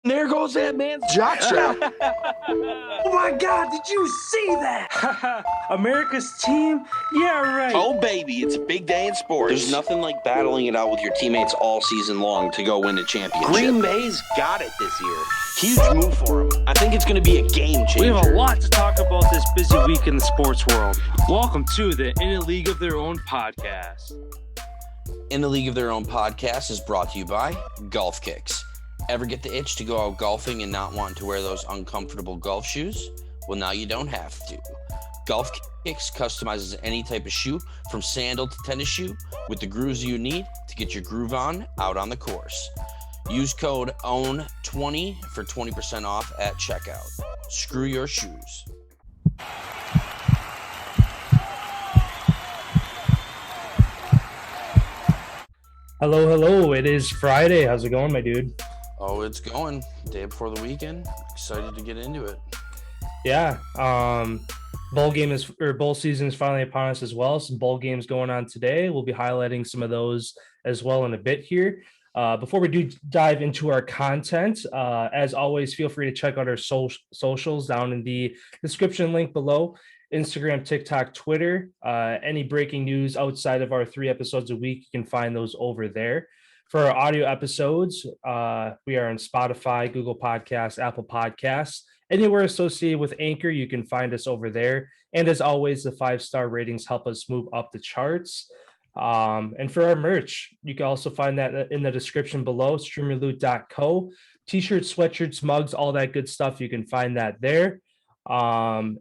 There goes that man's jockstrap. Oh my God, did you see that? America's team? Yeah, right. Oh, baby, it's a big day in sports. There's nothing like battling it out with your teammates all season long to go win a championship. Green Bay's got it this year. Huge move for them. I think it's going to be a game changer. We have a lot to talk about this busy week in the sports world. Welcome to the In a League of Their Own podcast. In a League of Their Own podcast is brought to you by Golf Kicks. Ever get the itch to go out golfing and not want to wear those uncomfortable golf shoes? Well, now you don't have to. Golf Kicks customizes any type of shoe, from sandal to tennis shoe, with the grooves you need to get your groove on out on the course. Use code OWN20 for 20% off at checkout. Screw your shoes. Hello. It is Friday. How's it going, my dude? Oh, it's going. Day before the weekend. Excited to get into it. Yeah. Bowl season is finally upon us as well. Some bowl games going on today. We'll be highlighting some of those as well in a bit here. Before we do dive into our content, as always, feel free to check out our socials down in the description link below. Instagram, TikTok, Twitter. Any breaking news outside of our 3 episodes a week, you can find those over there. For our audio episodes, we are on Spotify, Google Podcasts, Apple Podcasts. Anywhere associated with Anchor, you can find us over there. And as always, the 5-star ratings help us move up the charts. And for our merch, you can also find that in the description below, streamerloot.co. T-shirts, sweatshirts, mugs, all that good stuff. You can find that there. And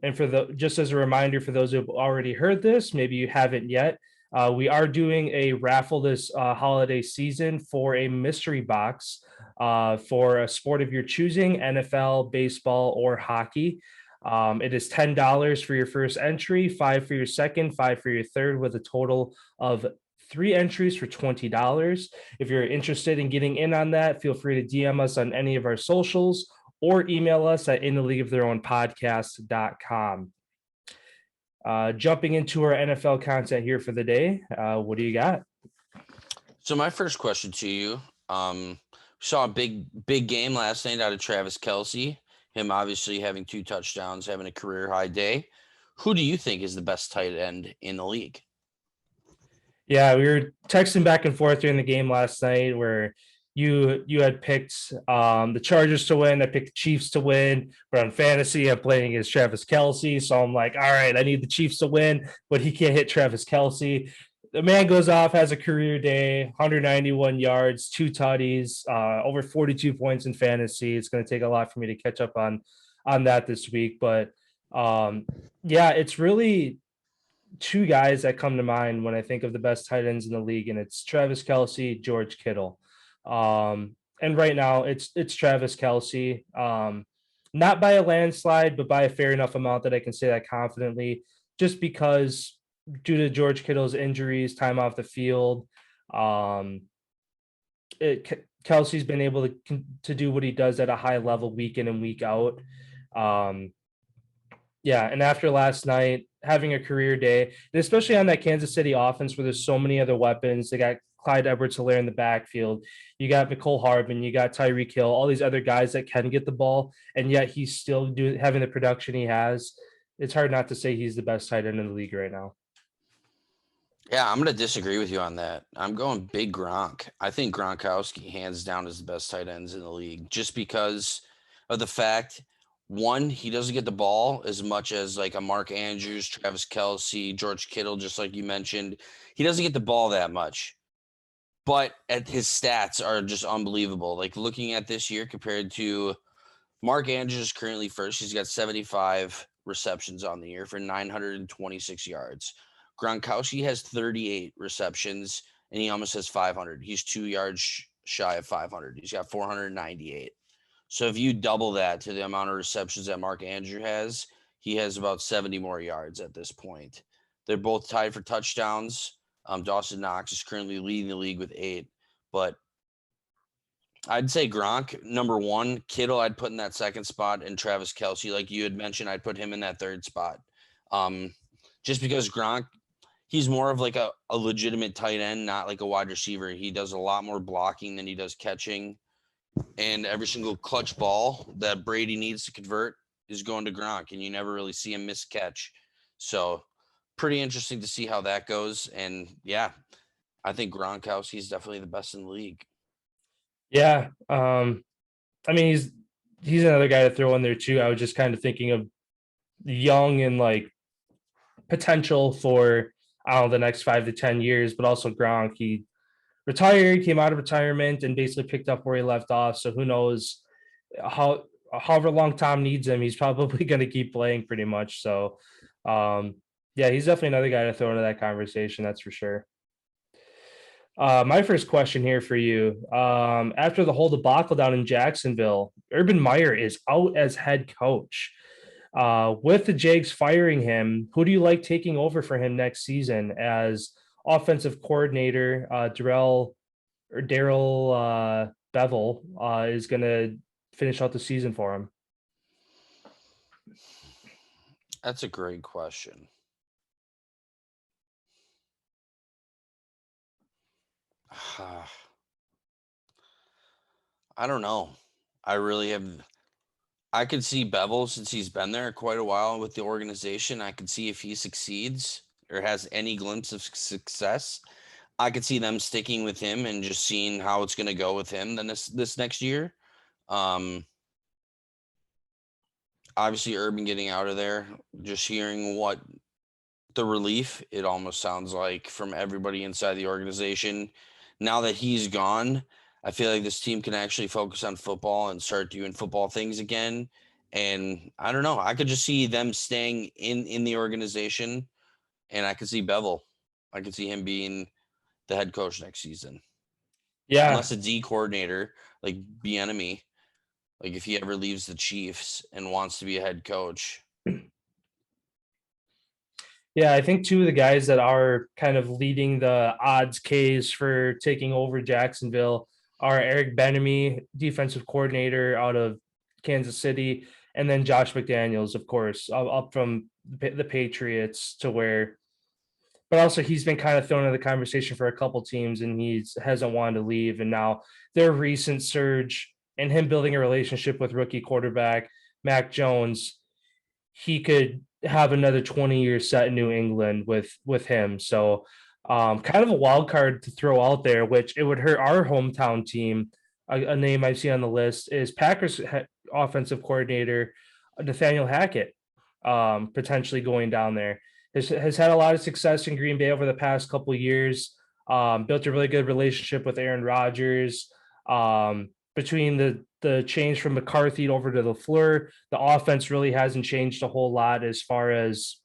just as a reminder for those who have already heard this, maybe you haven't yet, we are doing a raffle this holiday season for a mystery box for a sport of your choosing, NFL, baseball, or hockey. It is $10 for your first entry, $5 for your second, $5 for your third, with a total of 3 entries for $20. If you're interested in getting in on that, feel free to DM us on any of our socials or email us at intheleagueoftheirownpodcast.com. Jumping into our NFL content here for the day, what do you got? So my first question to you, saw a big game last night out of Travis Kelce, him obviously having 2 touchdowns, having a career high day. Who do you think is the best tight end in the league? Yeah, we were texting back and forth during the game last night where you had picked the Chargers to win. I picked the Chiefs to win, but on fantasy, I'm playing against Travis Kelce. So I'm like, all right, I need the Chiefs to win, but he can't hit Travis Kelce. The man goes off, has a career day, 191 yards, 2 tutties, over 42 points in fantasy. It's going to take a lot for me to catch up on that this week. But yeah, it's really 2 guys that come to mind when I think of the best tight ends in the league, and it's Travis Kelce, George Kittle. And right now it's Travis Kelce, not by a landslide, but by a fair enough amount that I can say that confidently, just because due to George Kittle's injuries, time off the field, Kelsey's been able to do what he does at a high level week in and week out. Yeah, and after last night, having a career day, and especially on that Kansas City offense where there's so many other weapons, they got Clyde Edwards-Helaire in the backfield. You got Mecole Hardman, you got Tyreek Hill, all these other guys that can get the ball, and yet he's still having the production he has. It's hard not to say he's the best tight end in the league right now. Yeah, I'm going to disagree with you on that. I'm going big Gronk. I think Gronkowski hands down is the best tight ends in the league, just because of the fact, one, he doesn't get the ball as much as like a Mark Andrews, Travis Kelce, George Kittle, just like you mentioned. He doesn't get the ball that much. But his stats are just unbelievable. Like looking at this year compared to Mark Andrews is currently first. He's got 75 receptions on the year for 926 yards. Gronkowski has 38 receptions, and he almost has 500. He's 2 yards shy of 500. He's got 498. So if you double that to the amount of receptions that Mark Andrews has, he has about 70 more yards at this point. They're both tied for touchdowns. Dawson Knox is currently leading the league with 8, but I'd say Gronk, number 1, Kittle I'd put in that 2nd spot, and Travis Kelce, like you had mentioned, I'd put him in that 3rd spot. Just because Gronk, he's more of like a legitimate tight end, not like a wide receiver. He does a lot more blocking than he does catching. and every single clutch ball that Brady needs to convert is going to Gronk, and you never really see him miss a catch. So pretty interesting to see how that goes. And yeah, I think Gronkowski is definitely the best in the league. Yeah. I mean, he's another guy to throw in there too. I was just kind of thinking of young and like potential for, I don't know, the next 5 to 10 years, but also Gronk. He retired, came out of retirement, and basically picked up where he left off. So who knows however long Tom needs him, he's probably going to keep playing pretty much. So, yeah, he's definitely another guy to throw into that conversation. That's for sure. My first question here for you. After the whole debacle down in Jacksonville, Urban Meyer is out as head coach. With the Jags firing him, who do you like taking over for him next season as offensive coordinator? Daryl Bevel is going to finish out the season for him. That's a great question. I don't know. I could see Bevel, since he's been there quite a while with the organization. I could see if he succeeds or has any glimpse of success. I could see them sticking with him and just seeing how it's going to go with him then this next year. Obviously, Urban getting out of there, just hearing what the relief it almost sounds like from everybody inside the organization. Now that he's gone, I feel like this team can actually focus on football and start doing football things again. And I don't know. I could just see them staying in the organization, and I could see Bevel. I could see him being the head coach next season. Yeah. Unless a D coordinator like Bieniemy, like if he ever leaves the Chiefs and wants to be a head coach. Yeah, I think two of the guys that are kind of leading the odds case for taking over Jacksonville are Eric Bieniemy, defensive coordinator out of Kansas City, and then Josh McDaniels, of course, up from the Patriots to where. But also, he's been kind of thrown into the conversation for a couple teams, and he hasn't wanted to leave. And now their recent surge and him building a relationship with rookie quarterback Mac Jones, he could have another 20 years set in New England with him. So kind of a wild card to throw out there, which it would hurt our hometown team. A name I see on the list is Packers offensive coordinator Nathaniel Hackett, potentially going down there. Has had a lot of success in Green Bay over the past couple of years. Built a really good relationship with Aaron Rodgers. Between the change from McCarthy over to LaFleur, the offense really hasn't changed a whole lot as far as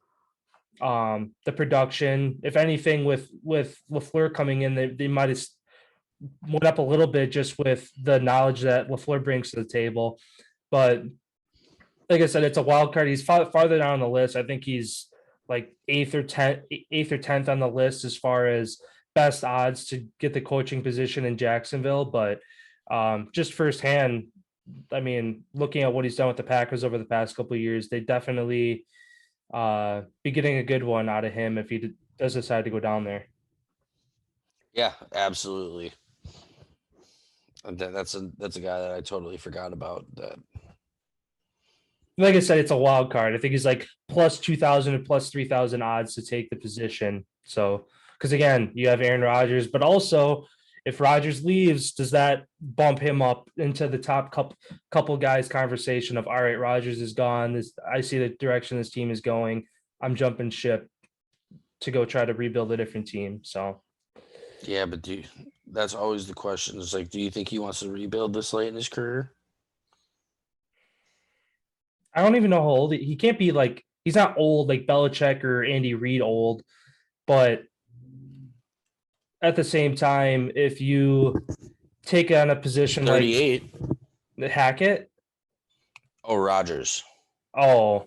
the production. If anything, with LaFleur coming in, they might have went up a little bit just with the knowledge that LaFleur brings to the table. But like I said, it's a wild card. He's farther down on the list. I think he's like eighth or 10th on the list as far as best odds to get the coaching position in Jacksonville. But just firsthand, I mean, looking at what he's done with the Packers over the past couple of years, they definitely be getting a good one out of him if he does decide to go down there. Yeah, absolutely. That's a guy that I totally forgot about. That. Like I said, it's a wild card. I think he's like plus 2,000 and plus 3,000 odds to take the position. So, because again, you have Aaron Rodgers, but also if Rodgers leaves, does that bump him up into the top couple guys conversation of, all right, Rodgers is gone. I see the direction this team is going. I'm jumping ship to go try to rebuild a different team. So, yeah, but that's always the question. It's like, do you think he wants to rebuild this late in his career? I don't even know how old he can't be. Like, he's not old like Belichick or Andy Reid old, but at the same time, if you take on a position 38. Like Hackett. Oh, Rodgers. Oh,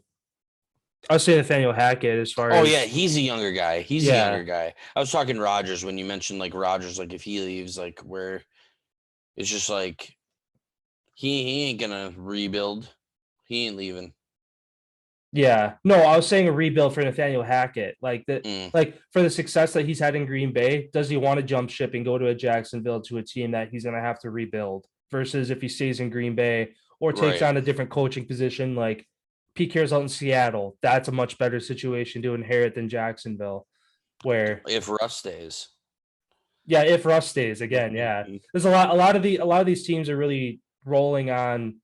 I was saying Nathaniel Hackett as far as. Oh, yeah, he's a younger guy. He's a younger guy. I was talking Rodgers when you mentioned like Rodgers, like if he leaves, like where it's just like he ain't gonna rebuild. He ain't leaving. Yeah, no, I was saying a rebuild for Nathaniel Hackett, like like for the success that he's had in Green Bay. Does he want to jump ship and go to a Jacksonville to a team that he's going to have to rebuild? versus if he stays in Green Bay or takes Right. on a different coaching position like Pete Carroll's out in Seattle. That's a much better situation to inherit than Jacksonville, where If Russ stays. yeah, if Russ stays again, yeah. There's a lot of these teams are really rolling on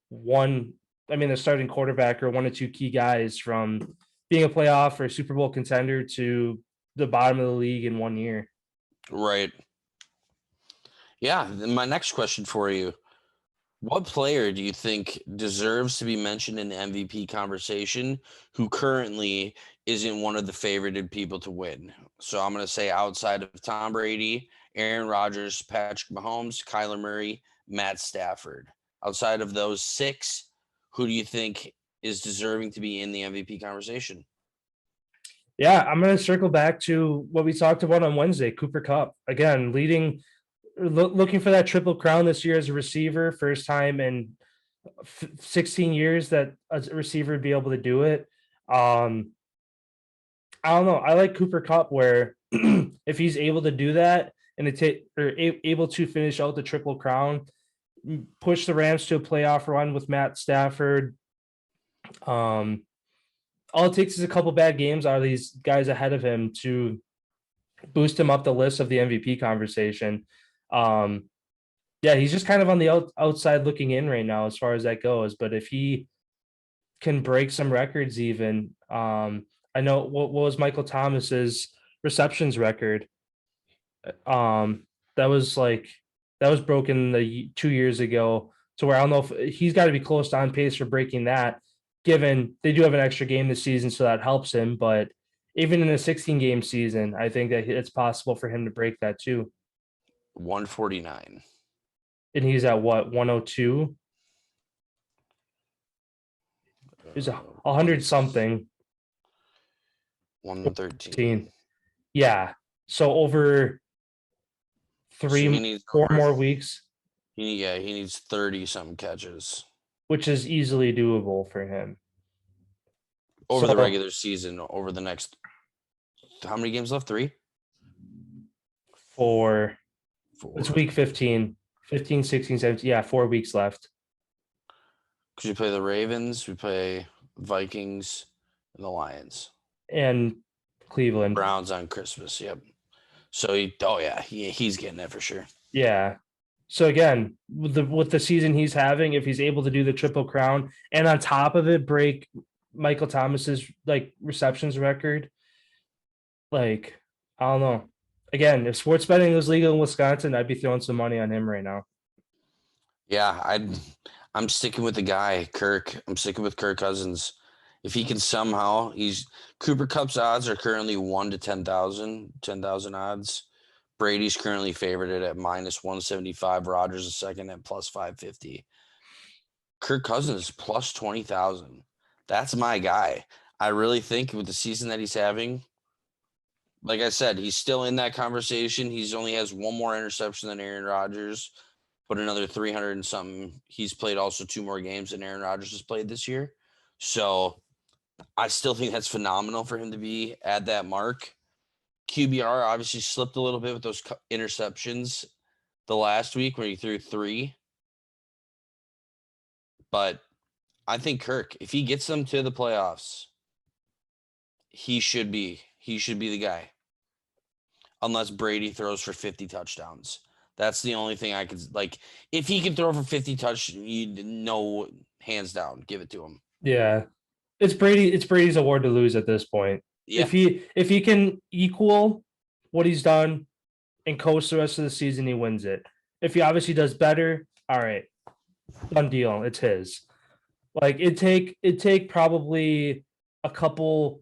one. I mean, the starting quarterback or one or two key guys from being a playoff or Super Bowl contender to the bottom of the league in 1 year. Right. Yeah. Then my next question for you. What player do you think deserves to be mentioned in the MVP conversation who currently isn't one of the favorited people to win? So I'm going to say outside of Tom Brady, Aaron Rodgers, Patrick Mahomes, Kyler Murray, Matt Stafford. Outside of those 6, who do you think is deserving to be in the MVP conversation? Yeah, I'm going to circle back to what we talked about on Wednesday. Cooper Kupp again, looking for that triple crown this year as a receiver, first time in 16 years that a receiver would be able to do it. I don't know. I like Cooper Kupp where if he's able to do that and able to finish out the triple crown, push the Rams to a playoff run with Matt Stafford. All it takes is a couple bad games out of these guys ahead of him to boost him up the list of the MVP conversation. Yeah, he's just kind of on the outside looking in right now as far as that goes. But if he can break some records, even I know what was Michael Thomas's receptions record. That was broken 2 years ago. So where I don't know if he's got to be close to on pace for breaking that. Given they do have an extra game this season, so that helps him. But even in a 16-game season, I think that it's possible for him to break that too. 149. And he's at what, 102? He's 100 something. 113. Yeah. So over So he needs 4 more weeks, he needs 30 something catches which is easily doable for him. over the regular season. Over the next, how many games left? 3. It's week 15, 16, 17. Yeah, 4 weeks left. Because we play the Ravens, we play Vikings, and the Lions. And Cleveland. Browns on Christmas, yep. So he's getting it for sure. Yeah. So again, with the season he's having, if he's able to do the triple crown and on top of it break Michael Thomas's receptions record, I don't know. Again, if sports betting was legal in Wisconsin, I'd be throwing some money on him right now. Yeah, I'm sticking with the guy, Kirk. I'm sticking with Kirk Cousins. If he can somehow, Cooper Kupp's odds are currently 1 to 10,000 odds. Brady's currently favored at minus 175. Rodgers is second at plus 550. Kirk Cousins plus 20,000. That's my guy. I really think with the season that he's having, like I said, he's still in that conversation. He's only has one more interception than Aaron Rodgers, but another 300 and something. He's played also 2 more games than Aaron Rodgers has played this year. So I still think that's phenomenal for him to be at that mark. QBR obviously slipped a little bit with those interceptions the last week where he threw 3. But I think Kirk, if he gets them to the playoffs, he should be the guy. Unless Brady throws for 50 touchdowns. That's the only thing I could if he can throw for 50 touchdowns, hands down, give it to him. Yeah. It's Brady's award to lose at this point. Yeah. If he can equal what he's done and coast the rest of the season, he wins it. If he obviously does better, all right, done deal. It's his. It take probably a couple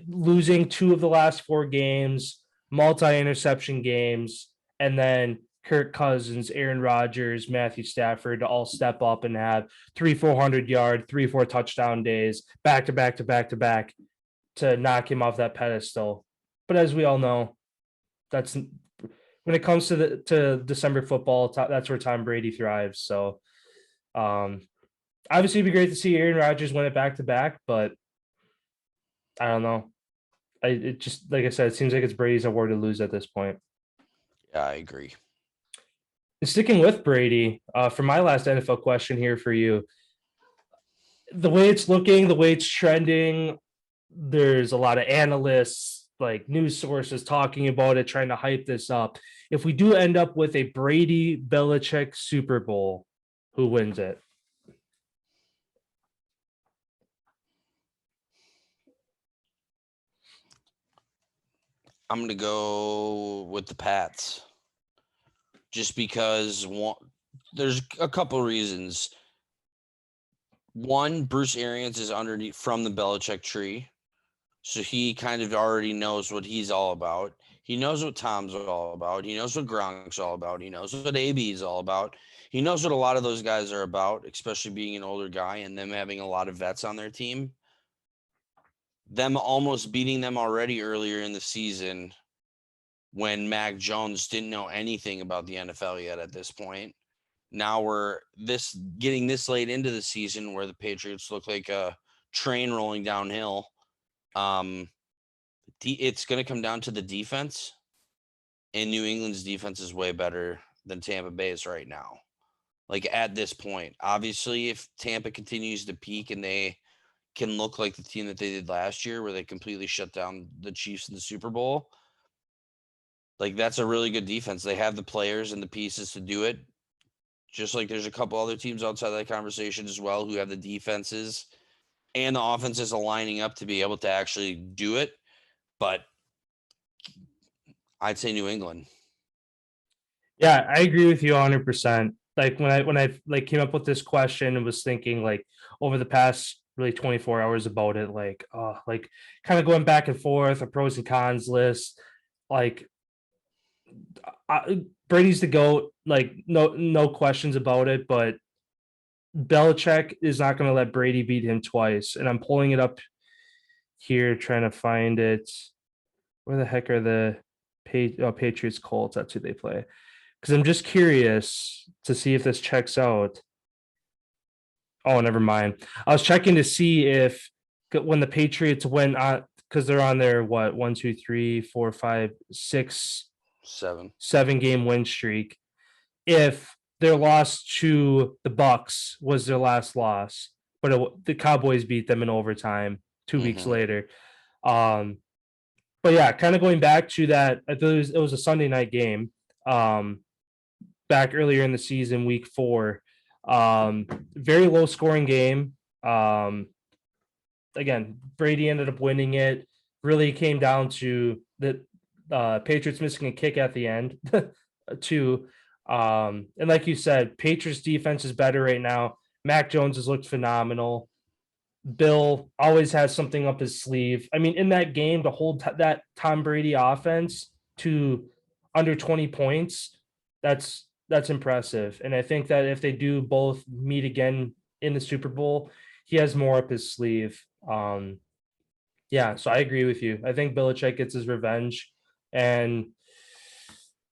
losing 2 of the last 4 games, multi-interception games, and then Kirk Cousins, Aaron Rodgers, Matthew Stafford to all step up and have 300-400 yard, 3-4 touchdown days back to back to back to back to knock him off that pedestal. But as we all know, that's when it comes to December football, that's where Tom Brady thrives. So obviously it'd be great to see Aaron Rodgers win it back to back, but I don't know. It just, like I said, it seems like it's Brady's award to lose at this point. Yeah, I agree. Sticking with Brady, for my last NFL question here for you, the way it's looking, the way it's trending, there's a lot of analysts, like news sources talking about it, trying to hype this up. If we do end up with a Brady Belichick Super Bowl, who wins it? I'm going to go with the Pats. Just because there's a couple reasons. One, Bruce Arians is underneath from the Belichick tree. So he kind of already knows what he's all about. He knows what Tom's all about. He knows what Gronk's all about. He knows what AB is all about. He knows what a lot of those guys are about, especially being an older guy and them having a lot of vets on their team. Them almost beating them already earlier in the season when Mac Jones didn't know anything about the NFL yet at this point. Now we're getting this late into the season where the Patriots look like a train rolling downhill. It's going to come down to the defense, and New England's defense is way better than Tampa Bay's right now. Like at this point, obviously, if Tampa continues to peak and they can look like the team that they did last year, where they completely shut down the Chiefs in the Super Bowl, like that's a really good defense. They have the players and the pieces to do it. Just like there's a couple other teams outside that conversation as well who have the defenses and the offenses aligning up to be able to actually do it. But I'd say New England. Yeah, I agree with you 100%. Like when I like came up with this question and was thinking like over the past really 24 hours about it, like kind of going back and forth, a pros and cons list, like Brady's the GOAT, like no questions about it, but Belichick is not going to let Brady beat him twice. And I'm pulling it up here, trying to find it. Where the heck are the Patriots Colts? That's who they play. Because I'm just curious to see if this checks out. Oh, never mind. I was checking to see if when the Patriots went on, because they're on their what 7 game win streak. If their loss to the Bucks was their last loss, but the Cowboys beat them in overtime 2 weeks later. But yeah, kind of going back to that, I thought it was a Sunday night game. Back earlier in the season, week 4. Very low scoring game. Again, Brady ended up winning it. Really came down to the Patriots missing a kick at the end, too. And like you said, Patriots defense is better right now. Mac Jones has looked phenomenal. Bill always has something up his sleeve. I mean, in that game, to hold that Tom Brady offense to under 20 points, that's impressive. And I think that if they do both meet again in the Super Bowl, he has more up his sleeve. Yeah, so I agree with you. I think Belichick gets his revenge, and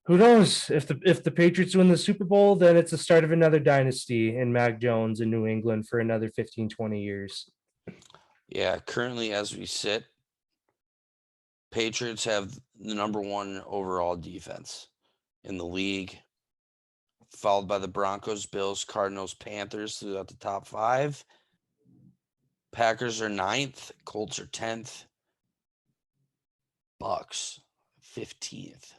who knows if the Patriots win the Super Bowl, then it's the start of another dynasty in Mac Jones in New England for another 15, 20 years. Yeah, currently as we sit, Patriots have the number 1 overall defense in the league, followed by the Broncos, Bills, Cardinals, Panthers throughout the top 5. Packers are 9th, Colts are 10th, Bucks 15th.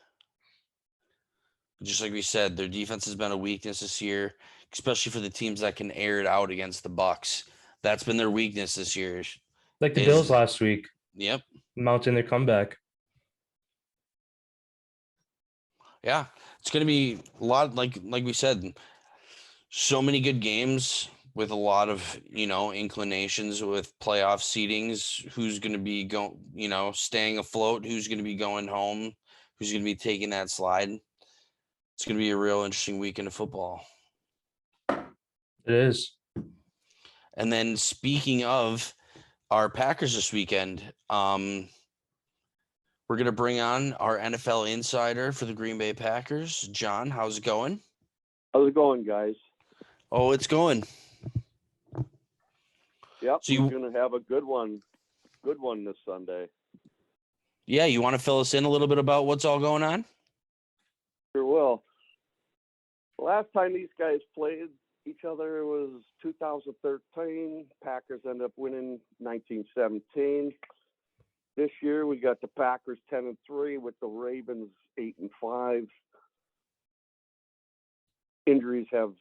Just like we said, their defense has been a weakness this year, especially for the teams that can air it out against the Bucks. That's been their weakness this year. Like the Bills last week. Yep. Mounting their comeback. Yeah, it's going to be a lot, like we said, so many good games with a lot of, inclinations with playoff seedings. Who's going to be staying afloat? Who's going to be going home? Who's going to be taking that slide? It's going to be a real interesting weekend of football. It is. And then speaking of our Packers this weekend, we're going to bring on our NFL insider for the Green Bay Packers. John, how's it going? How's it going, guys? Oh, it's going. Yep, So we're going to have a good one this Sunday. Yeah, you want to fill us in a little bit about what's all going on? Sure will. Last time these guys played each other was 2013. Packers ended up winning 1917. This year we got the Packers 10-3 with the Ravens 8-5. Injuries have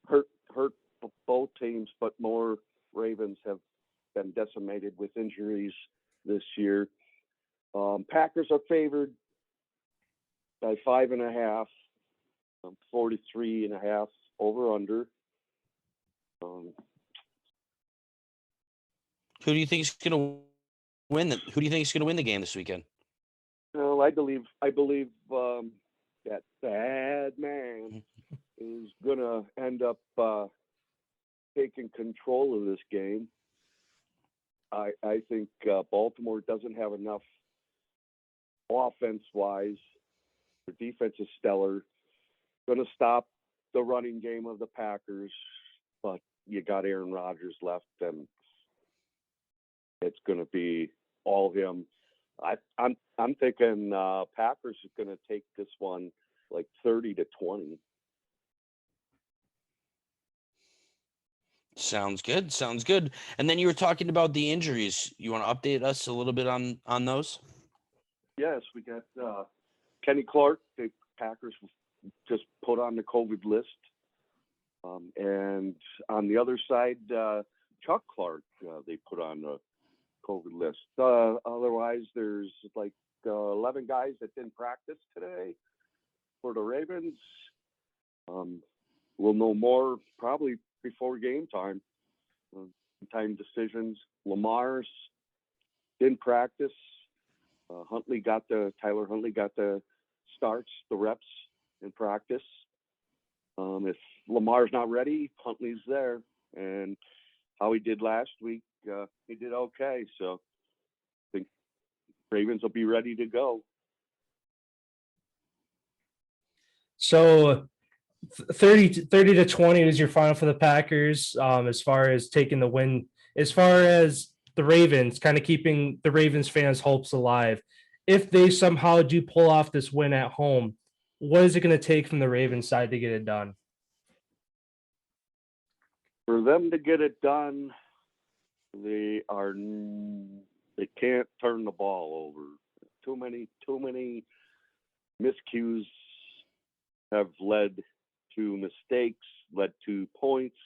hurt both teams, but more Ravens have been decimated with injuries this year. Packers are favored by 5.5, 43.5 over under. Who do you think is going to win? Who do you think is going to win the game this weekend? Well, I believe that bad man is going to end up taking control of this game. I think Baltimore doesn't have enough offense-wise. Their defense is stellar. Going to stop the running game of the Packers, but you got Aaron Rodgers left, and it's going to be all him. I'm thinking Packers is going to take this one like 30-20. Sounds good. Sounds good. And then you were talking about the injuries. You want to update us a little bit on those? Yes, we got Kenny Clark. The Packers just put on the COVID list. And on the other side, Chuck Clark, they put on the COVID list. Otherwise, there's like 11 guys that didn't practice today for the Ravens. We'll know more probably before game time. Time decisions. Lamar's didn't practice. Tyler Huntley got the starts, the reps in practice. If Lamar's not ready, Huntley's there. And how he did last week, he did okay. So I think Ravens will be ready to go. So 30-20 is your final for the Packers, as far as taking the win, as far as the Ravens, kind of keeping the Ravens fans' hopes alive. If they somehow do pull off this win at home, what is it going to take from the Ravens side to get it done? For them to get it done, they can't turn the ball over. Too many miscues have led to mistakes, led to points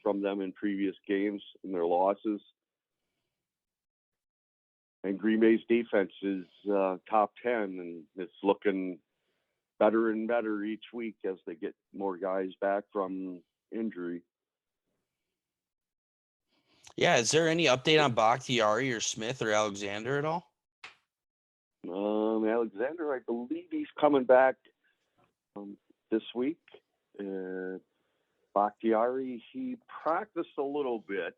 from them in previous games in their losses. And Green Bay's defense is top 10, and it's looking better and better each week as they get more guys back from injury. Yeah. Is there any update on Bakhtiari or Smith or Alexander at all? Alexander, I believe he's coming back this week. Bakhtiari, he practiced a little bit.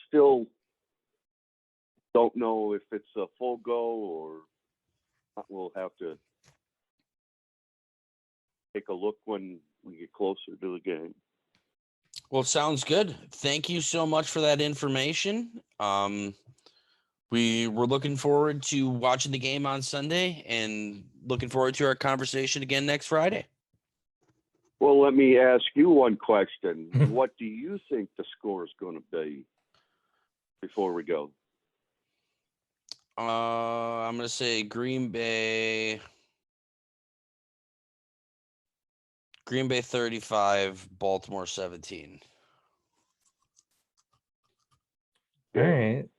Still don't know if it's a full go or we'll have to take a look when we get closer to the game. Well, sounds good. Thank you so much for that information. We were looking forward to watching the game on Sunday and looking forward to our conversation again next Friday. Well, let me ask you one question. What do you think the score is going to be before we go? I'm going to say Green Bay 35, Baltimore 17. All right.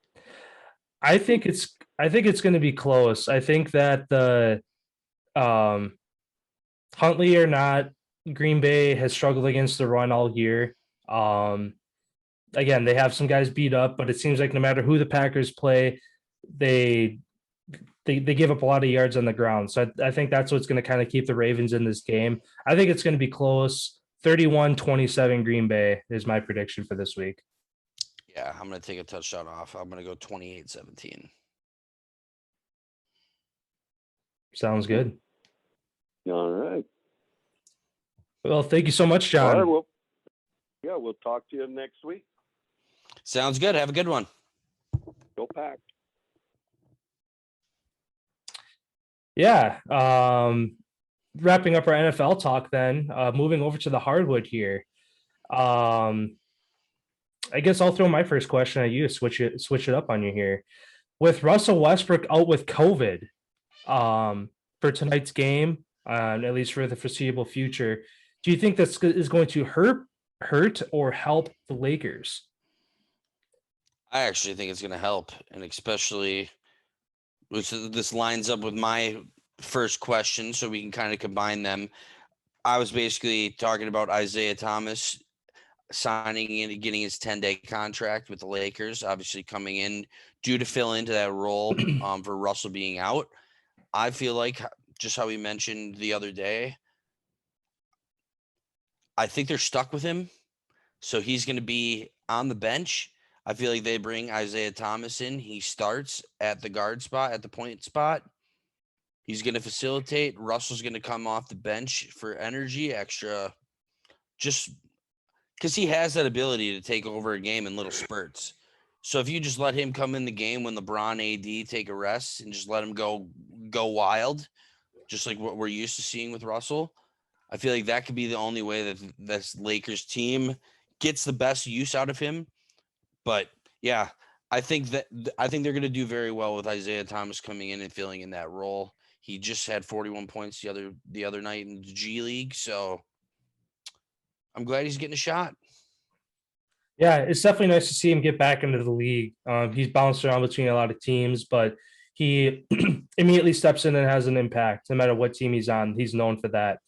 I think it's going to be close. I think that the Huntley or not, Green Bay has struggled against the run all year. Again, they have some guys beat up, but it seems like no matter who the Packers play, they give up a lot of yards on the ground. So I think that's what's going to kind of keep the Ravens in this game. I think it's going to be close. 31-27 Green Bay is my prediction for this week. Yeah, I'm going to take a touchdown off. I'm going to go 28-17. Sounds good. All right. Well, thank you so much, John. All right, we'll talk to you next week. Sounds good. Have a good one. Go Pack. Yeah. wrapping up our NFL talk, then moving over to the hardwood here. I guess I'll throw my first question at you. Switch it up on you here. With Russell Westbrook out with COVID for tonight's game, at least for the foreseeable future, do you think this is going to hurt or help the Lakers? I actually think it's going to help, and especially this lines up with my first question, so we can kind of combine them. I was basically talking about Isaiah Thomas signing and getting his 10-day contract with the Lakers, obviously coming in due to fill into that role for Russell being out. I feel like, just how we mentioned the other day, I think they're stuck with him. So he's going to be on the bench. I feel like they bring Isaiah Thomas in. He starts at the guard spot, at the point spot. He's going to facilitate. Russell's going to come off the bench for energy, extra, just because he has that ability to take over a game in little spurts. So if you just let him come in the game when LeBron, AD take a rest and just let him go wild, just like what we're used to seeing with Russell, I feel like that could be the only way that this Lakers team gets the best use out of him. But yeah, I think they're going to do very well with Isaiah Thomas coming in and filling in that role. He just had 41 points the other night in the G League, so I'm glad he's getting a shot. Yeah, it's definitely nice to see him get back into the league. He's bounced around between a lot of teams, but he immediately steps in and has an impact no matter what team he's on. He's known for that.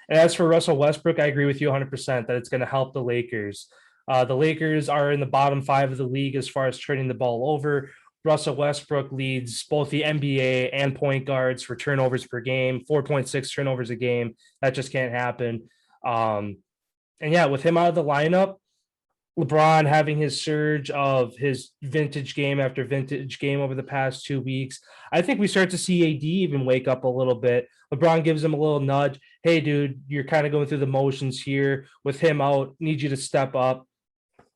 And as for Russell Westbrook, I agree with you 100% that it's going to help the Lakers. The Lakers are in the bottom 5 of the league as far as turning the ball over. Russell Westbrook leads both the NBA and point guards for turnovers per game, 4.6 turnovers a game. That just can't happen. And yeah, with him out of the lineup, LeBron having his surge of his vintage game after vintage game over the past 2 weeks, I think we start to see AD even wake up a little bit. LeBron gives him a little nudge. Hey, dude, you're kind of going through the motions here. With him out, need you to step up.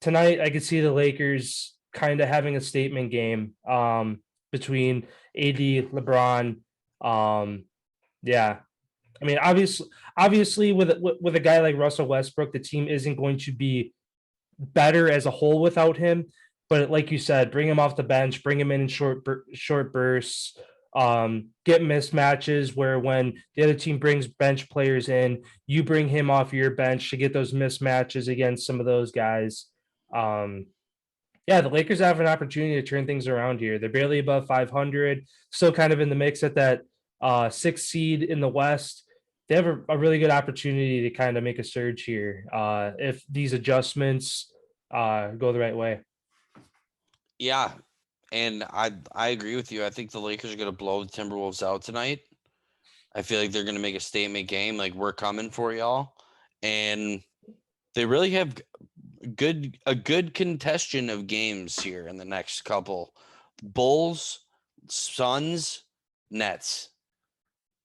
Tonight, I could see the Lakers kind of having a statement game between AD, LeBron. Yeah, I mean, obviously, with a guy like Russell Westbrook, the team isn't going to be better as a whole without him. But like you said, bring him off the bench, bring him in short bursts, get mismatches where when the other team brings bench players in, you bring him off your bench to get those mismatches against some of those guys. Yeah, the Lakers have an opportunity to turn things around here. They're barely above 500, still kind of in the mix at that 6th seed in the West. They have a really good opportunity to kind of make a surge here if these adjustments go the right way. Yeah, and I agree with you. I think the Lakers are going to blow the Timberwolves out tonight. I feel like they're going to make a statement game, like we're coming for y'all, and they really have a good contention of games here in the next couple. Bulls, Suns, Nets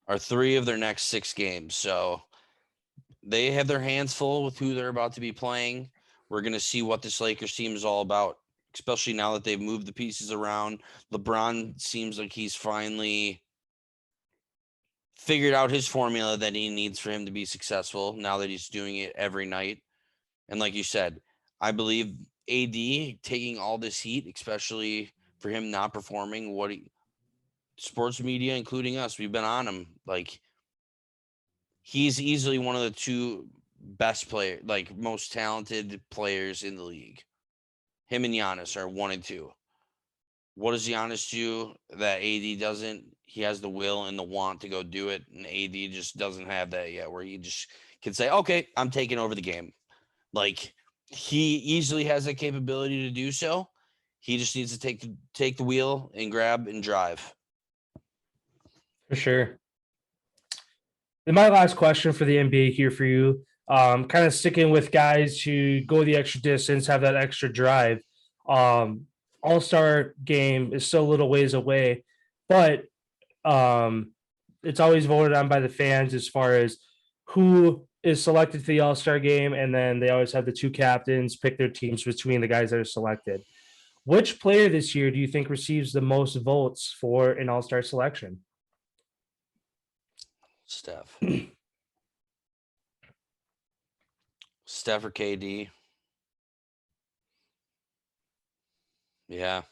are 3 of their next 6 games. So they have their hands full with who they're about to be playing. We're going to see what this Lakers team is all about, especially now that they've moved the pieces around. LeBron seems like he's finally figured out his formula that he needs for him to be successful now that he's doing it every night. And like you said, I believe AD taking all this heat, especially for him not performing sports media, including us, we've been on him. Like, he's easily one of the 2 best players, like most talented players in the league. Him and Giannis are 1 and 2. What does Giannis do that AD doesn't? He has the will and the want to go do it, and AD just doesn't have that yet, where he just can say, okay, I'm taking over the game. Like, he easily has that capability to do so. He just needs to take the wheel and grab and drive. For sure. And my last question for the NBA here for you, kind of sticking with guys who go the extra distance, have that extra drive. All-Star game is still a little ways away, but it's always voted on by the fans as far as who is selected to the All-Star game, and then they always have the 2 captains pick their teams between the guys that are selected. Which player this year do you think receives the most votes for an All-Star selection? Steph. Steph or KD? Yeah.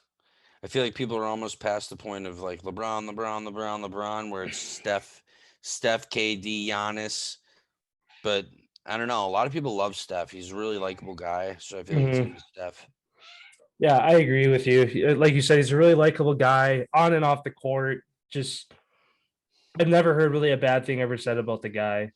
I feel like people are almost past the point of like LeBron, where it's Steph, KD, Giannis. But I don't know. A lot of people love Steph. He's a really likable guy. So I feel like it's going to be Steph. Yeah, I agree with you. Like you said, he's a really likable guy on and off the court. Just, I've never heard really a bad thing ever said about the guy.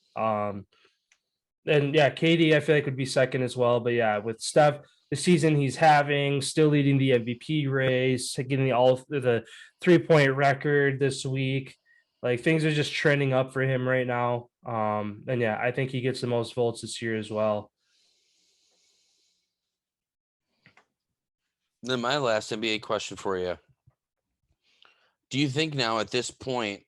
And yeah, KD, I feel like would be second as well. But yeah, with Steph, the season he's having, still leading the MVP race, getting the 3-point record this week. Like things are just trending up for him right now. And yeah, I think he gets the most votes this year as well. Then my last NBA question for you. Do you think now at this point,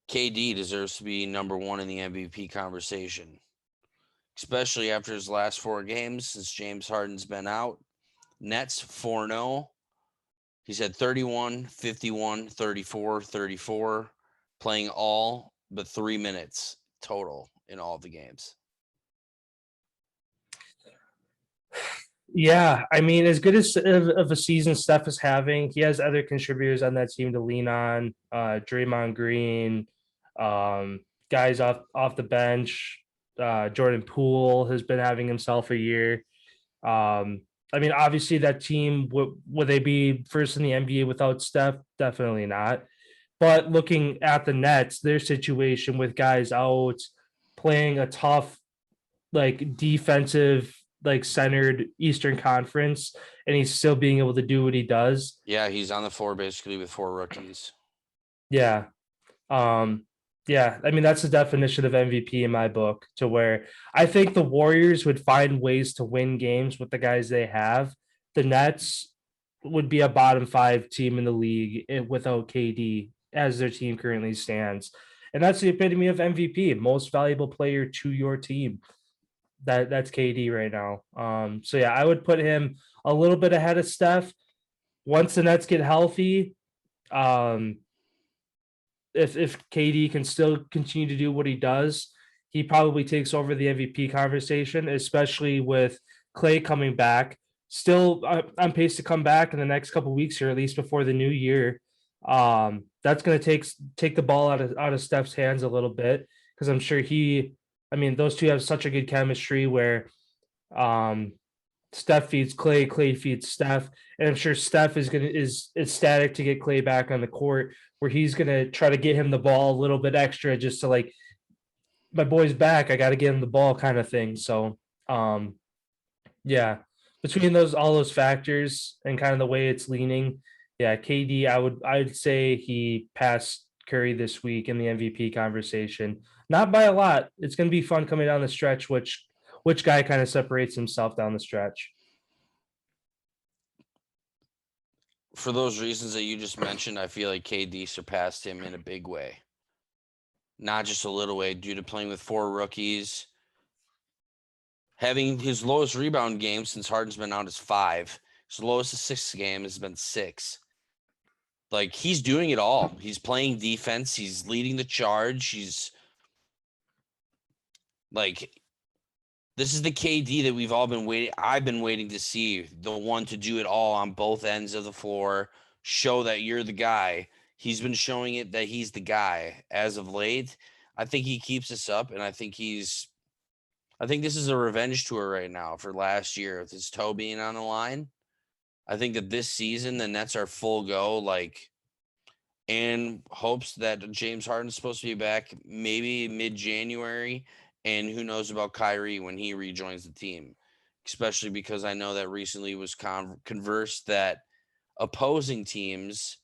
KD deserves to be number one in the MVP conversation? Especially after his last 4 games since James Harden's been out. Nets 4-0. He's had 31, 51, 34, 34, playing all but 3 minutes total in all of the games. Yeah, I mean, as good as of a season Steph is having, he has other contributors on that team to lean on. Draymond Green, guys off the bench. Jordan Poole has been having himself a year. I mean, obviously that team would they be first in the NBA without Steph? Definitely not. But looking at the Nets, their situation with guys out playing a tough, like defensive, like centered Eastern Conference, and he's still being able to do what he does. Yeah, he's on the floor basically with 4 rookies. Yeah. Yeah, I mean that's the definition of MVP in my book, to where I think the Warriors would find ways to win games with the guys they have. The Nets would be a bottom 5 team in the league without KD as their team currently stands. And that's the epitome of MVP, most valuable player to your team. That's KD right now. So yeah, I would put him a little bit ahead of Steph. Once the Nets get healthy, if KD can still continue to do what he does, he probably takes over the MVP conversation, especially with Clay coming back. Still on pace to come back in the next couple of weeks here, at least before the new year. That's going to take the ball out of Steph's hands a little bit, because I'm sure those two have such a good chemistry where Steph feeds Clay, Clay feeds Steph, and I'm sure Steph is ecstatic to get Clay back on the court, where he's gonna try to get him the ball a little bit extra, just to like, my boy's back, I got to get him the ball kind of thing. So, yeah, between all those factors and kind of the way it's leaning, yeah, KD, I'd say he passed Curry this week in the MVP conversation, not by a lot. It's gonna be fun coming down the stretch, which guy kind of separates himself down the stretch. For those reasons that you just mentioned, I feel like KD surpassed him in a big way. Not just a little way, due to playing with 4 rookies. Having his lowest rebound game since Harden's been out is 5. His lowest assist game has been 6. Like, he's doing it all. He's playing defense. He's leading the charge. He's like, this is the KD that we've all been waiting. I've been waiting to see, the one to do it all on both ends of the floor, show that you're the guy. He's been showing it that he's the guy as of late. I think he keeps this up, and I think this is a revenge tour right now for last year with his toe being on the line. I think that this season the Nets are full go, like, in hopes that James Harden's supposed to be back maybe mid-January. And who knows about Kyrie when he rejoins the team, especially because I know that recently was conversed that opposing teams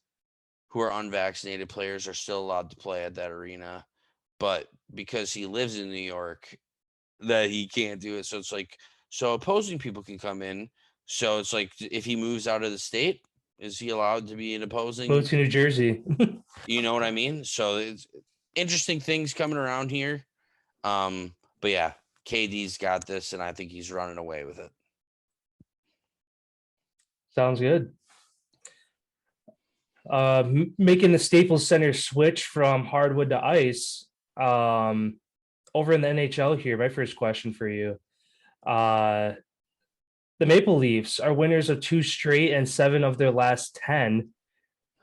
who are unvaccinated players are still allowed to play at that arena. But because he lives in New York, that he can't do it. So it's like, so opposing people can come in. So it's like, if he moves out of the state, is he allowed to be an opposing? Go to New Jersey. You know what I mean? So it's interesting things coming around here. But yeah, KD's got this, and I think he's running away with it. Sounds good. Making the Staples Center switch from hardwood to ice. Over in the NHL here, my first question for you. The Maple Leafs are winners of 2 straight and 7 of their last 10.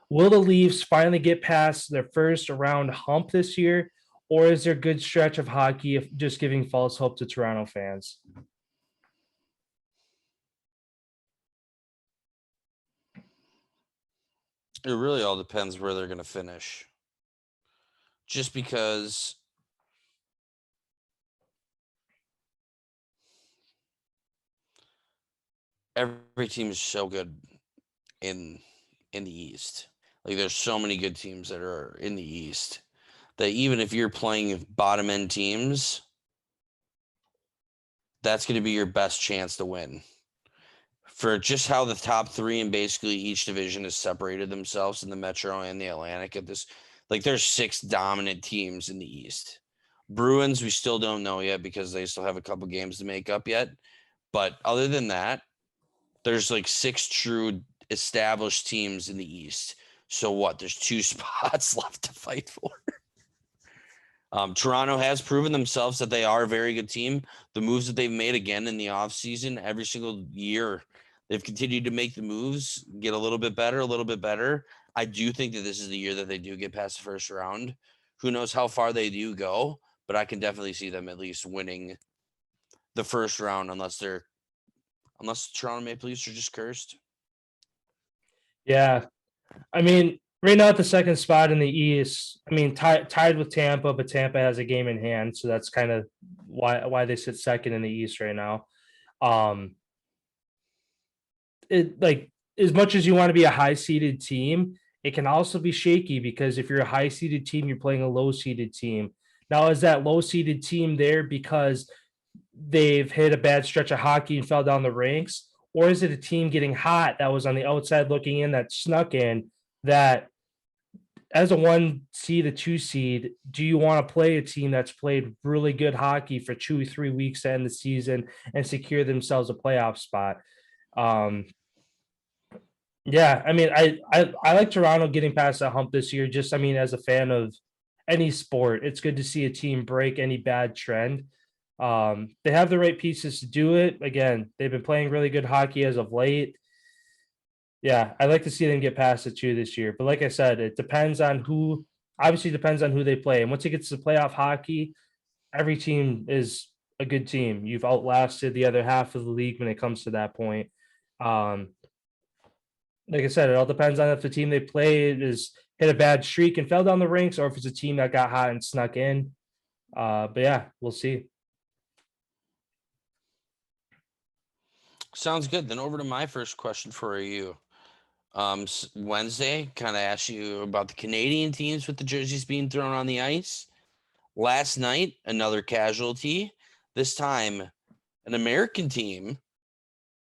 Will the Leafs finally get past their first round hump this year, or is there a good stretch of hockey of just giving false hope to Toronto fans? It really all depends where they're going to finish. Just because every team is so good in the East. Like there's so many good teams that are in the East that even if you're playing bottom end teams, that's going to be your best chance to win. For just how the top three in basically each division has separated themselves in the Metro and the Atlantic at this, like there's 6 dominant teams in the East. Bruins, we still don't know yet because they still have a couple games to make up yet. But other than that, there's like 6 true established teams in the East. So what? There's 2 spots left to fight for. Toronto has proven themselves that they are a very good team. The moves that they've made again in the offseason, every single year, they've continued to make the moves, get a little bit better. I do think that this is the year that they do get past the first round. Who knows how far they do go, but I can definitely see them at least winning the first round unless the Toronto Maple Leafs are just cursed. Yeah. I mean, right now at the second spot in the East, I mean, tied with Tampa, but Tampa has a game in hand. So that's kind of why they sit second in the East right now. It like as much as you want to be a high seeded team, it can also be shaky because if you're a high seeded team, you're playing a low seeded team. Now, is that low seeded team there because they've hit a bad stretch of hockey and fell down the ranks? Or is it a team getting hot that was on the outside looking in that snuck in that as a 1 seed, a 2 seed, do you want to play a team that's played really good hockey for 2-3 weeks to end the season and secure themselves a playoff spot? Yeah, I mean, I like Toronto getting past that hump this year. Just, I mean, as a fan of any sport, it's good to see a team break any bad trend. They have the right pieces to do it. Again, they've been playing really good hockey as of late. Yeah, I'd like to see them get past it too this year. But like I said, it depends on who. Obviously, depends on who they play. And once it gets to playoff hockey, every team is a good team. You've outlasted the other half of the league when it comes to that point. Um, like I said, it all depends on if the team they play is hit a bad streak and fell down the ranks, or if it's a team that got hot and snuck in. But yeah, we'll see. Sounds good. Then over to my first question for you. Wednesday, kind of asked you about the Canadian teams with the jerseys being thrown on the ice. Last night, another casualty. This time, an American team,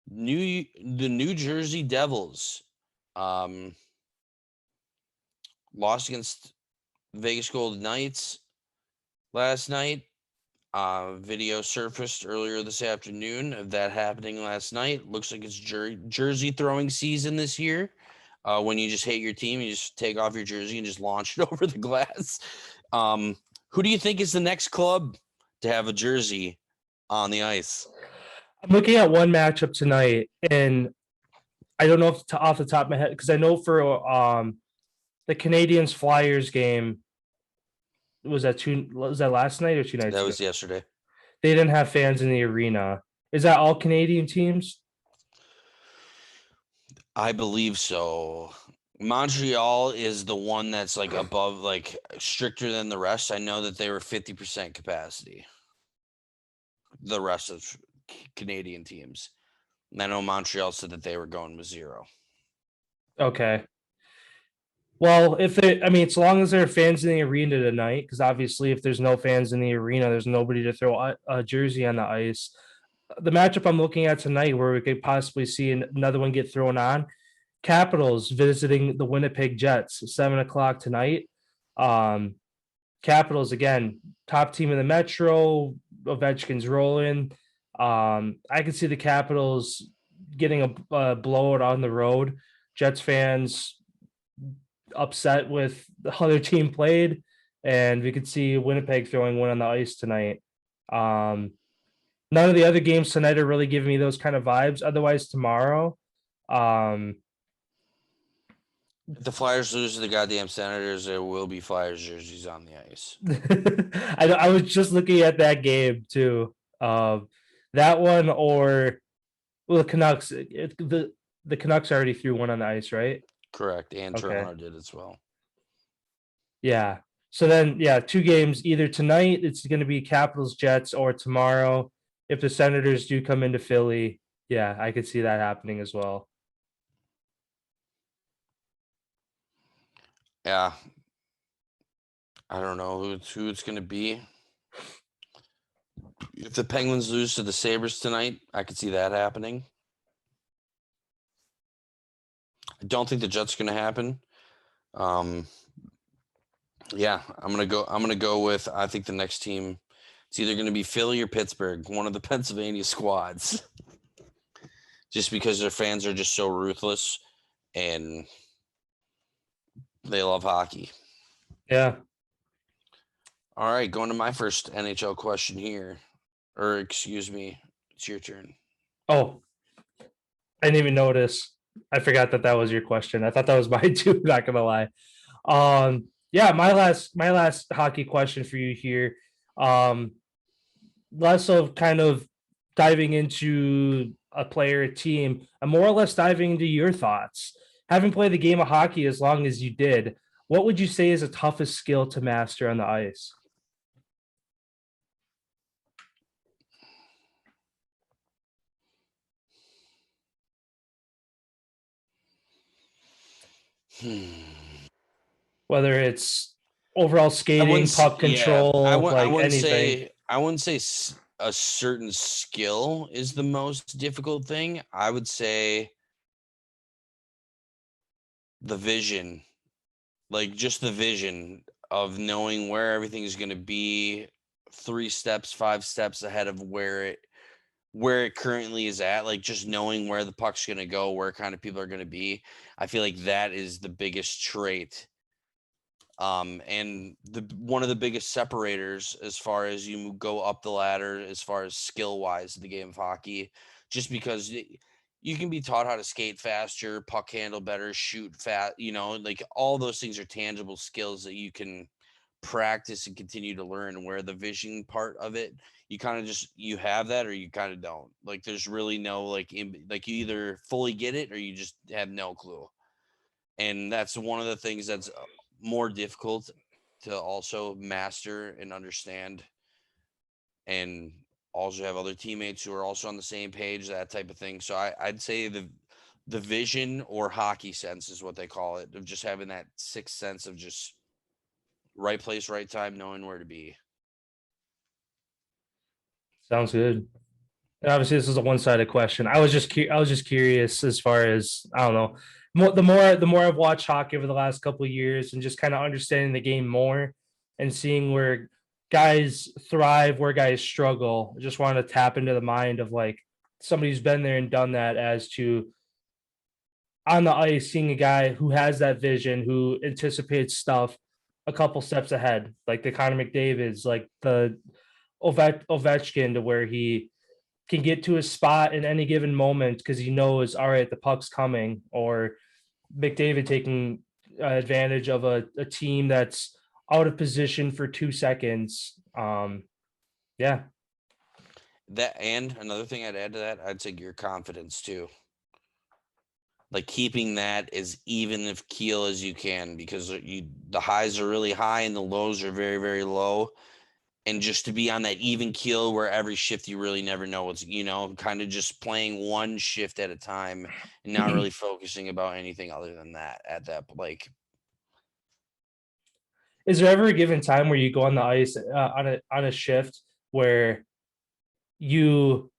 the New Jersey Devils, lost against Vegas Golden Knights last night. Video surfaced earlier this afternoon of that happening last night. Looks like it's jersey throwing season this year. When you just hate your team, you just take off your jersey and just launch it over the glass. Who do you think is the next club to have a jersey on the ice? I'm looking at one matchup tonight, and I don't know if off the top of my head, because I know for the Canadians Flyers game, was that last night or 2 nights That ago? was yesterday. They didn't have fans in the arena. Is that all Canadian teams? I believe so. Montreal is the one that's like above, like stricter than the rest. I know that they were 50% capacity. The rest of Canadian teams. And I know Montreal said that they were going with 0. Okay. Well, I mean, as long as there are fans in the arena tonight, because obviously, if there's no fans in the arena, there's nobody to throw a jersey on the ice. The matchup I'm looking at tonight, where we could possibly see another one get thrown on, Capitals visiting the Winnipeg Jets, 7:00 tonight. Capitals again, top team in the Metro. Ovechkin's rolling. I could see the Capitals getting a blowout on the road. Jets fans upset with the other team played, and we could see Winnipeg throwing one on the ice tonight. None of the other games tonight are really giving me those kind of vibes. Otherwise, tomorrow, If the Flyers lose to the goddamn Senators, there will be Flyers jerseys on the ice. I was just looking at that game too. That one or the Canucks. The Canucks already threw one on the ice, right? Correct, and Okay. Toronto did as well. Yeah. So then, yeah, 2 games. Either tonight it's going to be Capitals Jets, or tomorrow if the Senators do come into Philly. Yeah, I could see that happening as well. Yeah, I don't know who it's going to be. If the Penguins lose to the Sabres tonight, I could see that happening. I don't think the Jets are going to happen. Yeah, I'm gonna go with, I think the next team, it's either going to be Philly or Pittsburgh, one of the Pennsylvania squads. Just because their fans are just so ruthless and they love hockey. Yeah. All right, going to my first NHL question here. Or excuse me, it's your turn. Oh, I didn't even notice. I forgot that was your question. I thought that was mine too. Not gonna lie. Yeah, my last hockey question for you here. Less of kind of diving into a player, a team, and more or less diving into your thoughts. Having played the game of hockey as long as you did, what would you say is the toughest skill to master on the ice? Whether it's overall skating, puck control, I like wouldn't anything. say a certain skill is the most difficult thing. I would say the vision, like just the vision of knowing where everything is going to be 3 steps, 5 steps ahead of where it currently is at, like just knowing where the puck's going to go, where kind of people are going to be. I feel like that is the biggest trait. And one of the biggest separators as far as you go up the ladder, as far as skill wise, the game of hockey, just because you can be taught how to skate faster, puck handle better, shoot fast, like all those things are tangible skills that you can practice and continue to learn, where the vision part of it, you kind of just, you have that or you kind of don't. Like there's really no like you either fully get it or you just have no clue. And that's one of the things that's more difficult to also master and understand, and also have other teammates who are also on the same page, that type of thing. So I'd say the vision, or hockey sense is what they call it, of just having that sixth sense of just right place, right time, knowing where to be. Sounds good. And obviously, this is a one-sided question. I was just curious as far as, I don't know. The more I've watched hockey over the last couple of years, and just kind of understanding the game more and seeing where guys thrive, where guys struggle. I just want to tap into the mind of like somebody who's been there and done that, as to on the ice, seeing a guy who has that vision, who anticipates stuff a couple steps ahead, like the Connor McDavid's, like the Ovechkin, to where he can get to his spot in any given moment because he knows, all right, the puck's coming, or McDavid taking advantage of a team that's out of position for 2 seconds. Yeah. That, and another thing I'd add to that, I'd say your confidence too. Like keeping that as even of keel as you can, because the highs are really high and the lows are very, very low. And just to be on that even keel where every shift you really never know what's, kind of just playing one shift at a time and not really focusing about anything other than that at that, like. Is there ever a given time where you go on the ice on a shift where you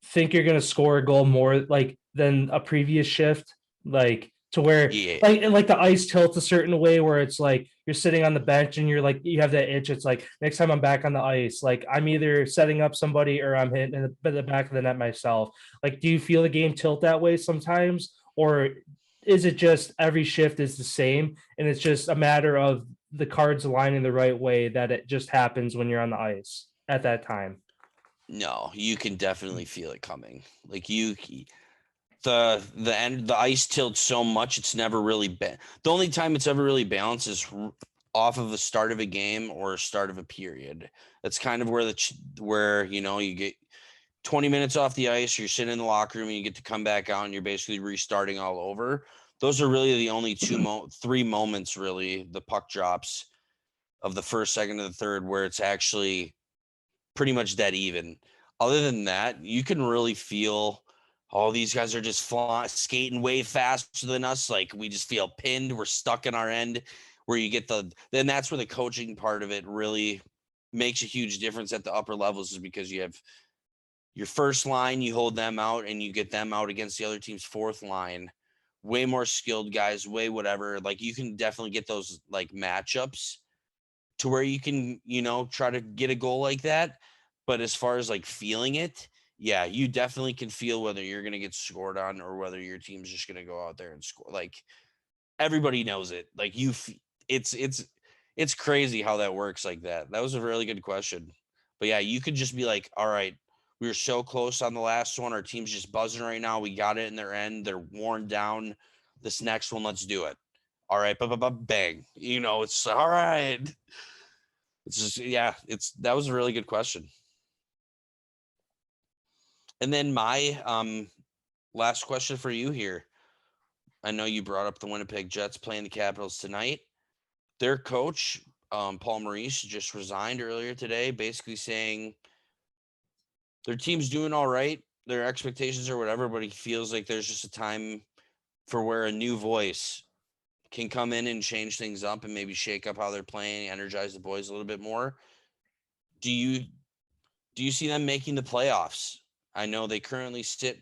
think you're going to score a goal more like than a previous shift, like to where like the ice tilts a certain way where it's like you're sitting on the bench and you're like, you have that itch, it's like next time I'm back on the ice, like I'm either setting up somebody or I'm hitting in the back of the net myself? Like, do you feel the game tilt that way sometimes, or is it just every shift is the same and it's just a matter of the cards aligning the right way, that it just happens when you're on the ice at that time? No, you can definitely feel it coming. Like the ice tilts so much it's never really been. The only time it's ever really balanced is off of the start of a game or a start of a period. That's kind of where you get 20 minutes off the ice, you're sitting in the locker room and you get to come back out and you're basically restarting all over. Those are really the only three moments, really, the puck drops of the first, second, and the third, where it's actually pretty much dead even. Other than that, you can really feel all these guys are just skating way faster than us. Like we just feel pinned. We're stuck in our end. Where you get then that's where the coaching part of it really makes a huge difference at the upper levels, is because you have your first line, you hold them out and you get them out against the other team's fourth line. Way more skilled guys, way whatever. Like you can definitely get those like matchups to where you can, try to get a goal like that. But as far as like feeling it, yeah, you definitely can feel whether you're going to get scored on or whether your team's just going to go out there and score. Like everybody knows it. Like it's crazy how that works like that. That was a really good question. But yeah, you could just be like, all right, we were so close on the last one. Our team's just buzzing right now. We got it in their end. They're worn down. This next one, let's do it. All right, bang. It's all right. It's just, yeah, that was a really good question. And then my last question for you here. I know you brought up the Winnipeg Jets playing the Capitals tonight. Their coach, Paul Maurice, just resigned earlier today, basically saying their team's doing all right. Their expectations or whatever, but he feels like there's just a time for where a new voice can come in and change things up and maybe shake up how they're playing, energize the boys a little bit more. Do you see them making the playoffs? I know they currently sit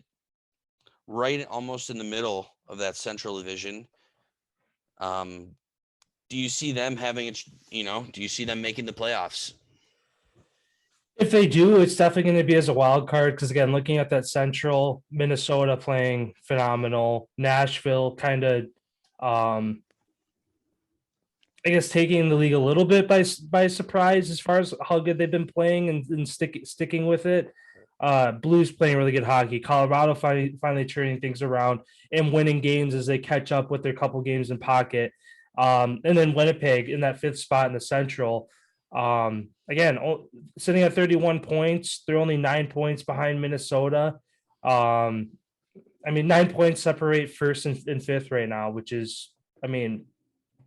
right almost in the middle of that Central Division. Do you see them having do you see them making the playoffs? If they do, it's definitely going to be as a wild card because, again, looking at that Central, Minnesota playing phenomenal, Nashville kind of, I guess, taking the league a little bit by surprise as far as how good they've been playing and sticking with it. Blues playing really good hockey. Colorado finally turning things around and winning games as they catch up with their couple games in pocket. And then Winnipeg in that fifth spot in the Central. Again, sitting at 31 points, they're only 9 points behind Minnesota. 9 points separate first and fifth right now, which is,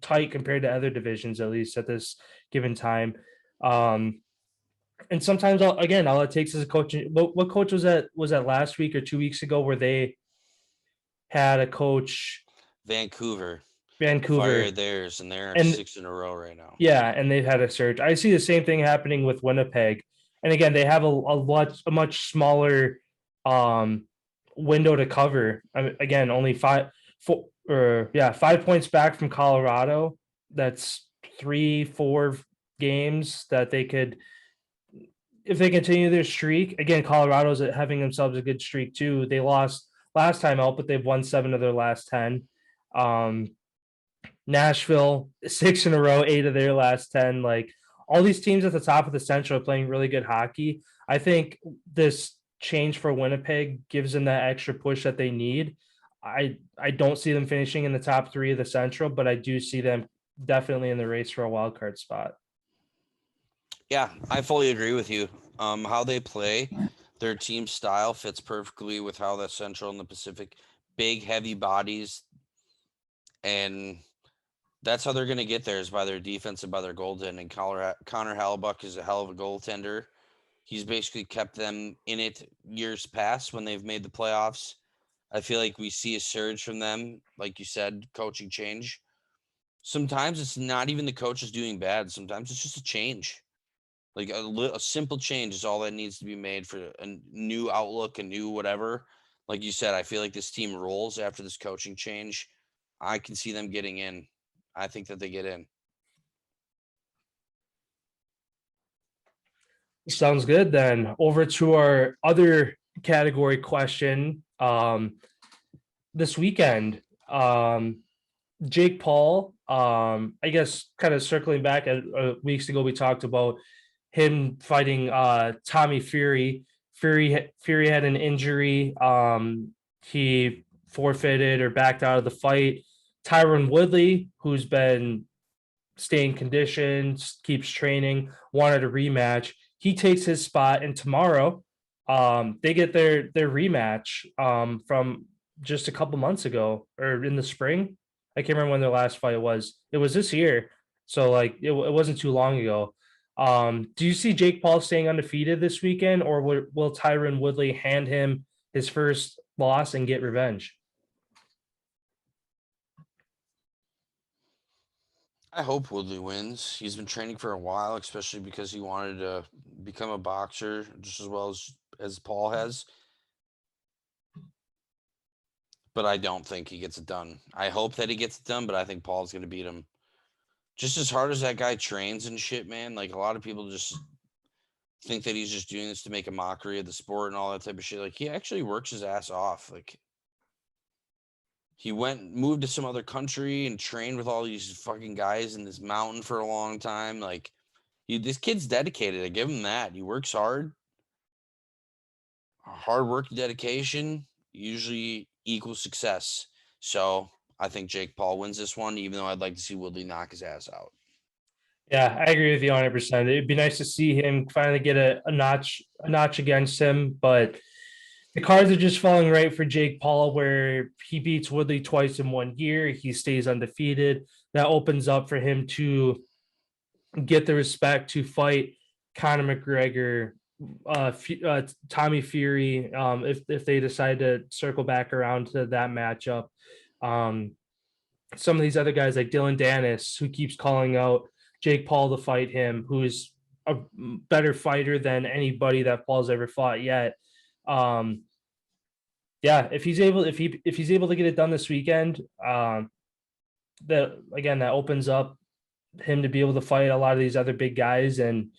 tight compared to other divisions, at least at this given time. And sometimes all it takes is a coach. What coach was that last week or 2 weeks ago where they had a coach? Vancouver Vancouver. Theirs, and they're 6 in a row right now. Yeah, and they've had a surge. I see the same thing happening with Winnipeg. And again, they have a much smaller window to cover. Again, only 5 points back from Colorado. That's 3-4 games that they could, if they continue their streak. Again, Colorado's having themselves a good streak too. They lost last time out, but they've won 7 of their last 10. Nashville, 6 in a row, 8 of their last 10. Like all these teams at the top of the Central are playing really good hockey. I think this change for Winnipeg gives them that extra push that they need. I don't see them finishing in the top 3 of the Central, but I do see them definitely in the race for a wild card spot. Yeah, I fully agree with you. How they play, their team style fits perfectly with how the Central and the Pacific, big, heavy bodies, and that's how they're going to get there, is by their defense and by their goaltending. Connor Hellebuyck is a hell of a goaltender. He's basically kept them in it years past when they've made the playoffs. I feel like we see a surge from them, like you said, coaching change. Sometimes it's not even the coaches doing bad. Sometimes it's just a change. Like a simple change is all that needs to be made for a new outlook, a new whatever. Like you said, I feel like this team rolls after this coaching change. I can see them getting in. I think that they get in. Sounds good. Then over to our other category question. This weekend, Jake Paul, I guess kind of circling back at weeks ago, we talked about him fighting Tommy Fury Fury had an injury. He forfeited or backed out of the fight. Tyron Woodley, who's been staying conditioned, keeps training, wanted a rematch. He takes his spot, and tomorrow, they get their rematch from just a couple months ago or in the spring. I can't remember when their last fight was. It was this year, so like it wasn't too long ago. Do you see Jake Paul staying undefeated this weekend, or will Tyron Woodley hand him his first loss and get revenge? I hope Woodley wins. He's been training for a while, especially because he wanted to become a boxer just as well as Paul has. But I don't think he gets it done. I hope that he gets it done, but I think Paul's going to beat him. Just as hard as that guy trains and shit, man. Like, a lot of people just think that he's just doing this to make a mockery of the sport and all that type of shit. Like, he actually works his ass off. Like, he moved to some other country and trained with all these fucking guys in this mountain for a long time. Like, this kid's dedicated. I give him that. He works hard. Hard work and dedication usually equals success. So I think Jake Paul wins this one, even though I'd like to see Woodley knock his ass out. Yeah, I agree with you 100%. It'd be nice to see him finally get a notch against him, but the cards are just falling right for Jake Paul, where he beats Woodley twice in 1 year. He stays undefeated. That opens up for him to get the respect to fight Conor McGregor, Tommy Fury, if they decide to circle back around to that matchup. Some of these other guys like Dylan Dennis, who keeps calling out Jake Paul to fight him, who is a better fighter than anybody that Paul's ever fought yet. Yeah, if he's able to get it done this weekend, that opens up him to be able to fight a lot of these other big guys. And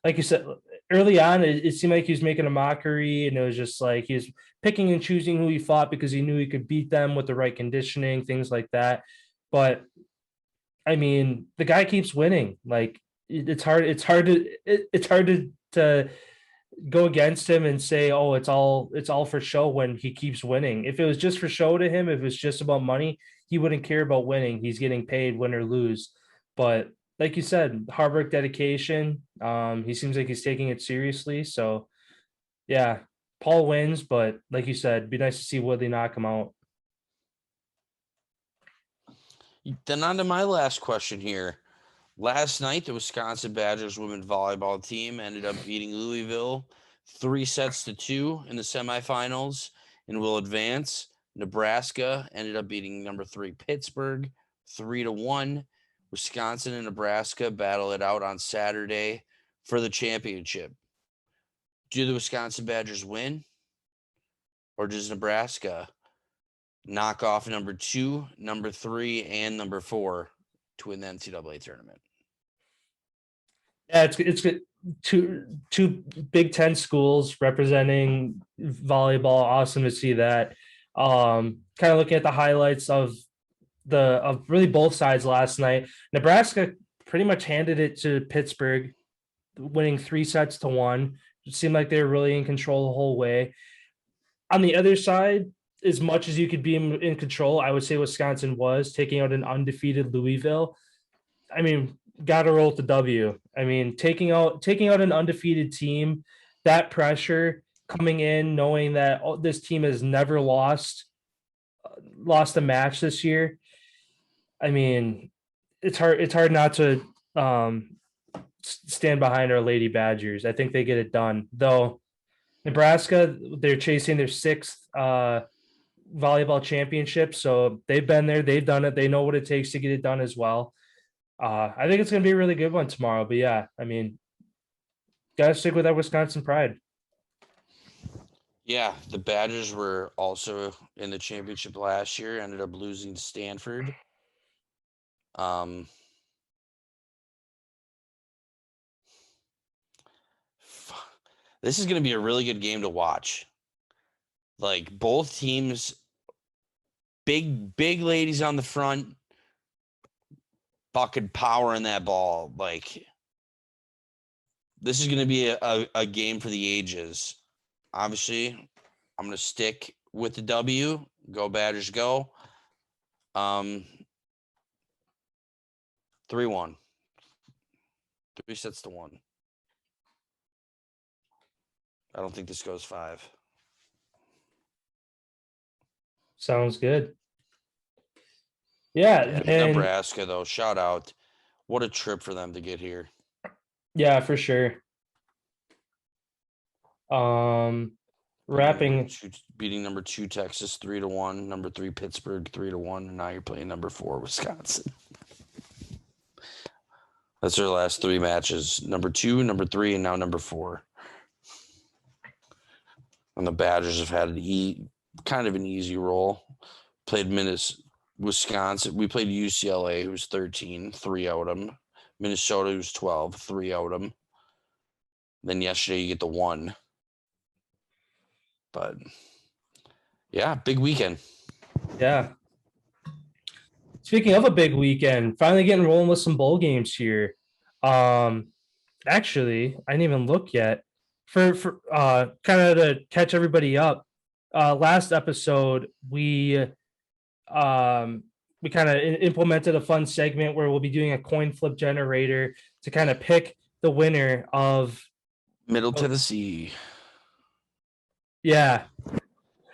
like you said, early on, it seemed like he was making a mockery, and it was just like he was picking and choosing who he fought because he knew he could beat them with the right conditioning, things like that. But I mean, the guy keeps winning. Like, it's hard to go against him and say, oh, it's all for show when he keeps winning. If it was just for show to him, if it's just about money, he wouldn't care about winning. He's getting paid win or lose. But like you said, hard work, dedication. He seems like he's taking it seriously. So yeah, Paul wins, but like you said, it'd be nice to see Woodley knock him out. Then on to my last question here. Last night, the Wisconsin Badgers women's volleyball team ended up beating Louisville 3-2 in the semifinals and will advance. Nebraska ended up beating number 3 Pittsburgh 3-1. Wisconsin and Nebraska battle it out on Saturday for the championship. Do the Wisconsin Badgers win, or does Nebraska knock off number 2, number 3, and number 4 to win the NCAA tournament? Yeah, it's good. Two Big Ten schools representing volleyball. Awesome to see that. Kind of looking at the highlights of really both sides last night. Nebraska pretty much handed it to Pittsburgh, winning 3-1. It seemed like they were really in control the whole way. On the other side, as much as you could be in control, I would say Wisconsin was taking out an undefeated Louisville. I mean, got to roll with the W. I mean, taking out an undefeated team, that pressure coming in, knowing that this team has never lost a match this year. I mean, it's hard not to stand behind our Lady Badgers. I think they get it done. Though Nebraska, they're chasing their 6th volleyball championship, so they've been there, they've done it, they know what it takes to get it done as well. I think it's going to be a really good one tomorrow. But yeah, I mean, got to stick with that Wisconsin pride. Yeah, the Badgers were also in the championship last year, ended up losing to Stanford. This is going to be a really good game to watch. Like, both teams, big ladies on the front, fucking power in that ball. Like, this is going to be a game for the ages. Obviously, I'm going to stick with the W. Go Badgers, go. 3-1. 3 sets to 1. I don't think this goes 5. Sounds good. Yeah, Yeah, and Nebraska, though, shout out. What a trip for them to get here. yeah, for sure. Wrapping. Beating number 2 Texas 3-1, number 3 Pittsburgh 3-1, and now you're playing number 4 Wisconsin. That's their last 3 matches: number 2, number 3, and now number 4. And the Badgers have had kind of an easy roll. Played Wisconsin. We played UCLA, who's 13, 3 out them. Minnesota, who's 12, 3 out them. Then yesterday you get the 1. But yeah, big weekend. Yeah. Speaking of a big weekend, finally getting rolling with some bowl games here. Actually, I didn't even look yet. For kind of to catch everybody up, last episode we kind of implemented a fun segment where we'll be doing a coin flip generator to kind of pick the winner of Middle Tennessee. Yeah.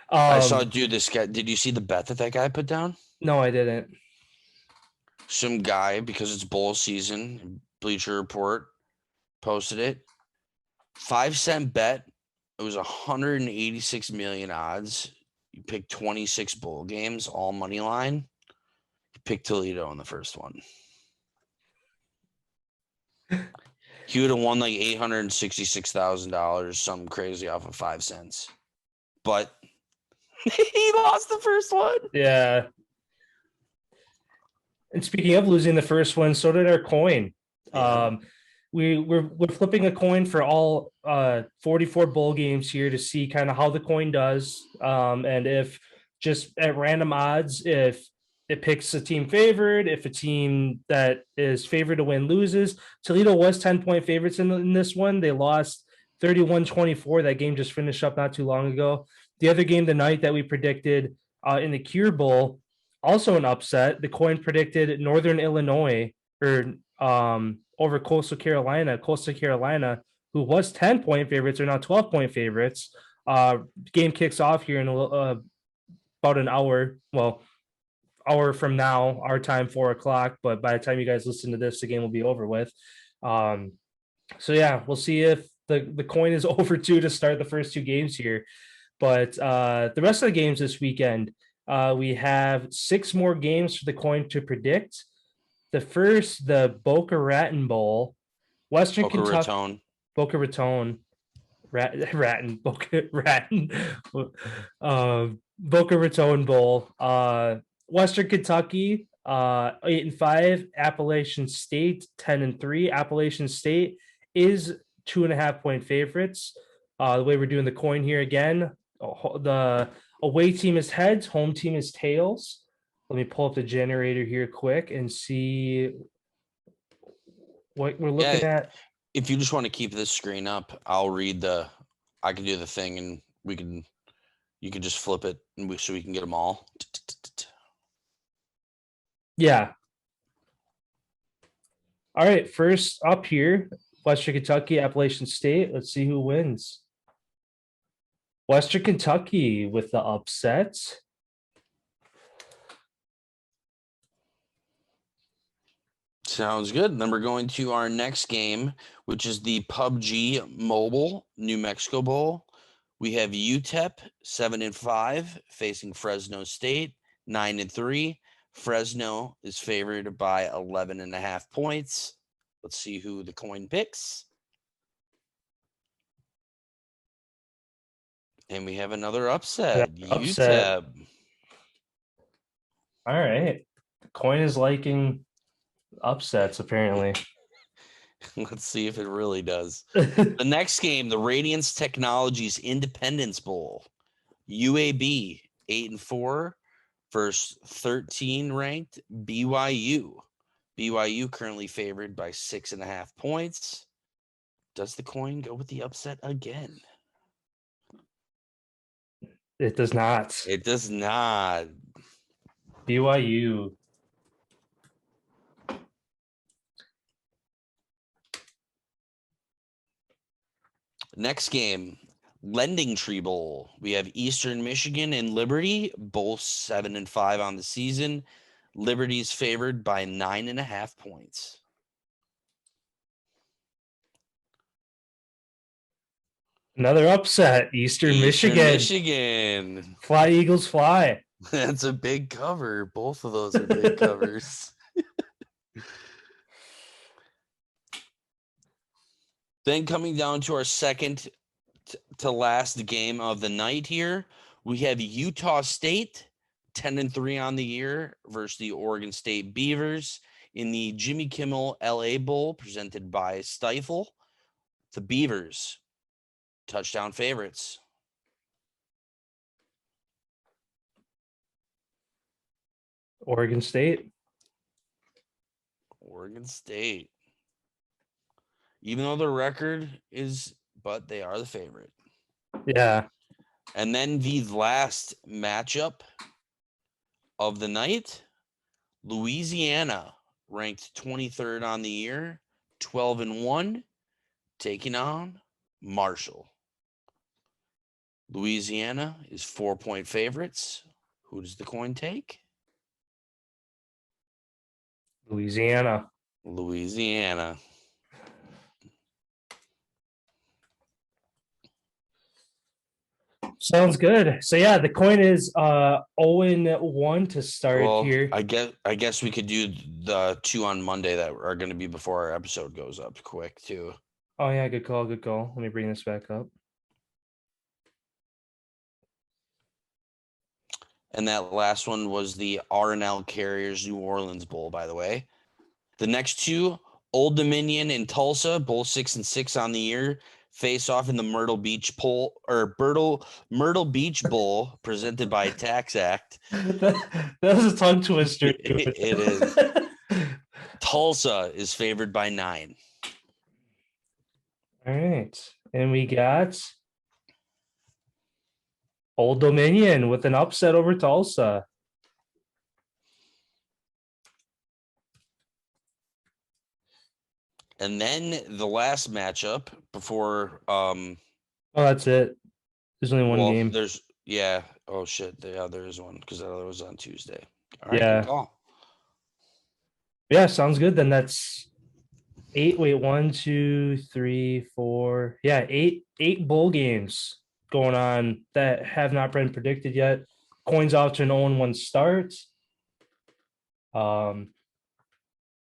I saw this guy. Did you see the bet that guy put down? No, I didn't. Some guy, because it's bowl season, Bleacher Report posted it. 5-cent bet. It was 186 million odds. You picked 26 bowl games, all money line. You picked Toledo in the first one. He would have won like $866,000, something crazy off of 5 cents. But he lost the first one. Yeah. And speaking of losing the first one, so did our coin. Yeah. We're flipping a coin for all 44 bowl games here to see kind of how the coin does. And if just at random odds, if it picks a team favored, if a team that is favored to win loses. Toledo was 10-point favorites in this one. They lost 31-24. That game just finished up not too long ago. The other game tonight that we predicted in the Cure Bowl, also an upset. The coin predicted Northern Illinois over Coastal Carolina. Coastal Carolina, who was 10-point favorites, are now 12-point favorites. Game kicks off here in about an hour. Well, hour from now, our time, 4:00. But by the time you guys listen to this, the game will be over with. So yeah, we'll see if the coin is over to start the first 2 games here. But the rest of the games this weekend, we have 6 more games for the coin to predict. The first, the Boca Raton Bowl, Western Boca Kentucky. Raton. Boca Raton. Raton. Boca Raton. Boca Raton Bowl. Western Kentucky, 8-5. Appalachian State, 10-3. Appalachian State is 2.5-point favorites. The way we're doing the coin here again, the away team is heads, home team is tails. Let me pull up the generator here quick and see what we're looking at. If you just want to keep this screen up, I'll read I can do the thing and you can just flip it so we can get them all. Yeah. All right. First up here, Western Kentucky, Appalachian State. Let's see who wins. Western Kentucky with the upset. Sounds good. Then we're going to our next game, which is the PUBG Mobile New Mexico Bowl. We have UTEP 7-5 facing Fresno State 9-3. Fresno is favored by 11.5 points. Let's see who the coin picks. And we have another upset. UTEP. All right. The coin is liking upsets, apparently. Let's see if it really does. The next game, the Radiance Technologies Independence Bowl. UAB 8-4 versus 13-ranked BYU. BYU currently favored by 6.5 points. Does the coin go with the upset again? It does not. It does not. BYU. Next game, Lending Tree Bowl. We have Eastern Michigan and Liberty, both 7-5 on the season. Liberty's favored by 9.5 points. Another upset. Eastern Michigan. Michigan. Fly, Eagles, fly. That's a big cover. Both of those are big covers. Then coming down to our second to last game of the night here, we have Utah State, 10-3 on the year, versus the Oregon State Beavers in the Jimmy Kimmel LA Bowl presented by Stifle. The Beavers, touchdown favorites. Oregon State. Oregon State. Even though the record is, but they are the favorite. Yeah. And then the last matchup of the night, Louisiana, ranked 23rd on the year, 12-1, taking on Marshall. Louisiana is 4-point favorites. Who does the coin take? Louisiana. Louisiana. Sounds good. So yeah, the coin is 0-1 to start here. I guess we could do the two on Monday that are going to be before our episode goes up quick too. Oh yeah, good call. Let me bring this back up. And that last one was the R&L Carriers New Orleans Bowl, by the way. The next two, Old Dominion and Tulsa, both 6-6 on the year, face off in the Myrtle Beach Bowl presented by Tax Act. That was a tongue twister. It is. Tulsa is favored by 9. All right. And we got Old Dominion with an upset over Tulsa. And then the last matchup before Oh, that's it. There's only one game. Oh shit. Yeah, there is one because that was on Tuesday. All right, yeah. Good call. Yeah, sounds good. Then that's 8. Wait, 1, 2, 3, 4. Yeah, eight bowl games going on that have not been predicted yet. Coins out to an 0-1 start.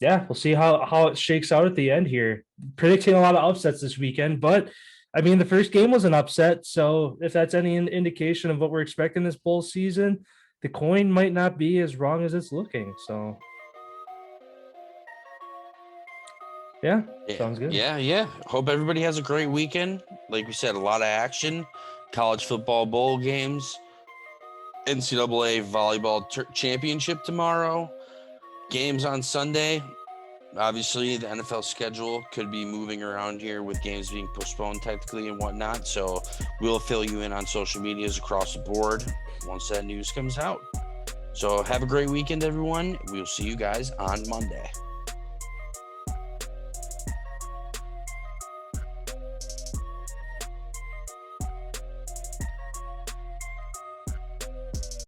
Yeah, we'll see how it shakes out at the end here. Predicting a lot of upsets this weekend, but I mean, the first game was an upset. So if that's any indication of what we're expecting this bowl season, the coin might not be as wrong as it's looking. So yeah, sounds good. Yeah. Hope everybody has a great weekend. Like we said, a lot of action, college football bowl games, NCAA volleyball championship tomorrow, games on Sunday. Obviously, the NFL schedule could be moving around here with games being postponed technically and whatnot. So we'll fill you in on social medias across the board once that news comes out. So have a great weekend, everyone. We'll see you guys on Monday.